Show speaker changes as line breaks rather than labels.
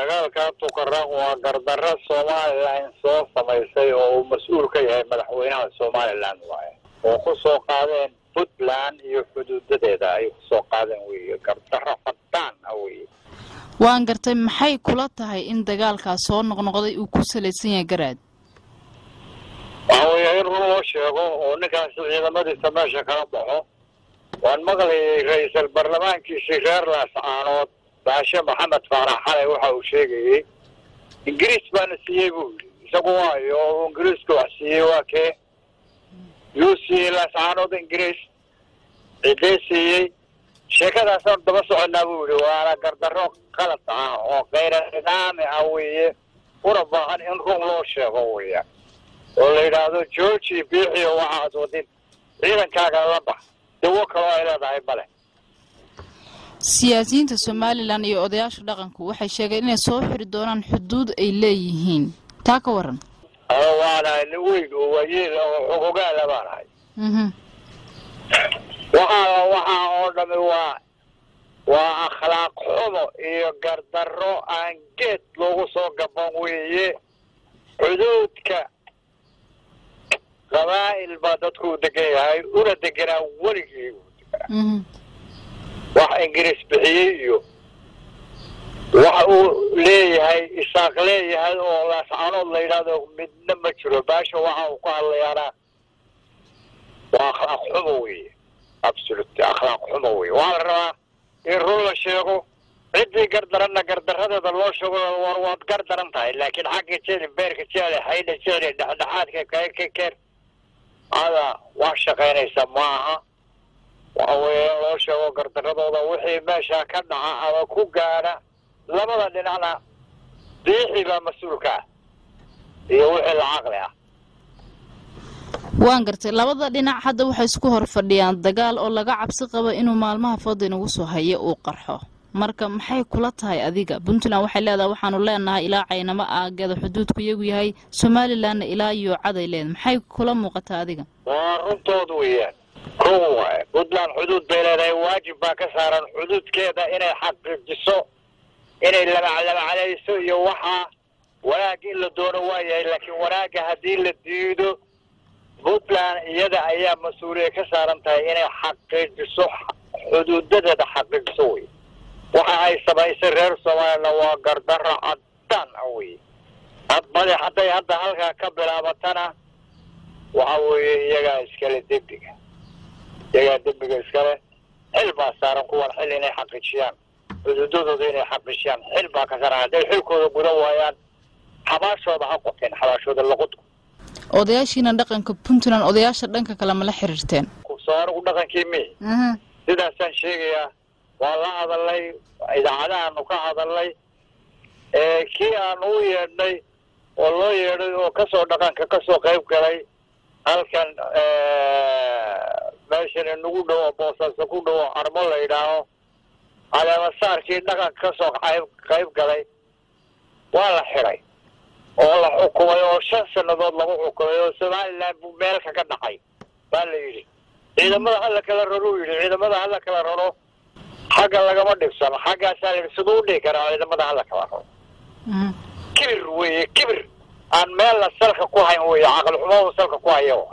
dagaal ka tuqaraq waa gardarro Soomaaliland soo samaysay oo mas'uul ka yahay madaxweynaha Soomaaliland oo ku soo qaadeen Puntland iyo xuduudadeeda ay ku soo qaadeen weeye gardarro fadaan weeye
waan gartay maxay kula tahay in dagaalkaas soo noqnoqday uu ku salaysan yahay garaad
in loo sheego oo ninkaas ciidamadiisa meesha kala baxo waan maqlayay ra'iisul baarlamaankii reer Laascaanood baasha Maxamed Faarax xalay waxa uu sheegay Ingiriis baan siiyay buu isagu waayo Ingiriisku wax siiyay waa kee yuusi Laascaanood Ingiriis ciidaysiiyay sheekadaas oo daba soconaa buu yiri waa gardarro qalad ah oo qeyr nidaam ah weeye una baahan in run loo sheego weeye oo la yiraahdo George bixiyo waxaad wadin ciidankaaga la bax dawo kale ay leedahay bale
siyaasiyiinta Somaliland iyo odayaasha dhaqanku waxay sheegeen inay soo xiri doonaan xuduud ay leeyihiin taa ka waran
waana weyn oo waayeel oo xogogaal labaanahay waxa oo dhamay waa akhlaaq xumo iyo gardarro aan geed loogu soo gaban weeye xuduudka qabaa'il baa dadku degan yahay una deganaa weligii wax Ingiriis bixiyay iyo waxa uu leeyahay isaaq leeyahay oo Laascaanood la yiraahdo midna ma jiro baasha waxa uu ka hadlayaa waa akhlaaq xumo weeye absolute akhlaaq xumo weeye waa la rabaa in run la sheego cidii gardarradeeda loo sheego waad gardaran tahay laakiin xagga jeedin beerka jeedin hayda jeedin dhexdhexaadka ka هذا واشقينيسا maaha waxa loo sheego gardaradooda wixii meesha ka dhaca ama ku gaara labada dhinacna diixiba mas'uulka iyo wixii la aqli ah
waan gartay labada dhinac hadda waxay isku hor fadhiyaan dagaal oo laga cabsi qabo inuu maalmaha fadhiga ugu soo hayo uu qarxo marka maxay kula tahay adiga Puntland waxay leedahay waxaanu leenahay ilaa caynama aagada xuduudku iyagu yahay Somaliland ilaa iyo caday leedahay maxay kula muuqataa adiga
waa runtood weeyaan Puntland xuduud bay leedahay waajib baa ka saaran xuduudkeeda inay xaqiijiso inay laba iyo waxa wanaag in la doono waayay laakiin wanaaga hadii la diido Puntland iyada ayaa mas'uuliyad ka saaran tahay inay xaqiijiso xuduudadeeda xaqiijiso waxa ay sabaysay reer Soomaaliland waa gardarro cadaan weeye hadda halka ka bilaabatana waxa weeye iyaga iskale dembiga iskale xilba saaran kuwan xil inay xaqiijiyaan xuduudadooda inay xaqiijiyaan xilba ka saaran haday xilkooda gudan waayaan xabaashooda ha qoteen xabaashooda la qodko
odayaashiina dhaqanka Puntland odayaasha dhanka kale ma la xiriirteen
ku soo dhaqankii mi sidaasan sheegaya waa la hadalay idaacadahan ka hadalay kii aan u yeedhnay oo loo yeedhay oo ka soo dhaqanka ka soo qayb galay halkan meeshan nagu dhaw boosaaso ku dhaw armo la yiraahdo calaamasaarkii dhaqanka ka soo qayb galay waa la xiray oo la xukumay oo 5 sanadood lagu xukumay oo Somaliland buu meel ka dhacay baa la yiri ciidamada hal kala raro حاجة لقى ما نفسنا حاجة سالم سدودي كرا إذا ما ده هلا كمان كبر وكبر عن مال السلخ كوهاي هو عقل حماه السلخ كوهاي هو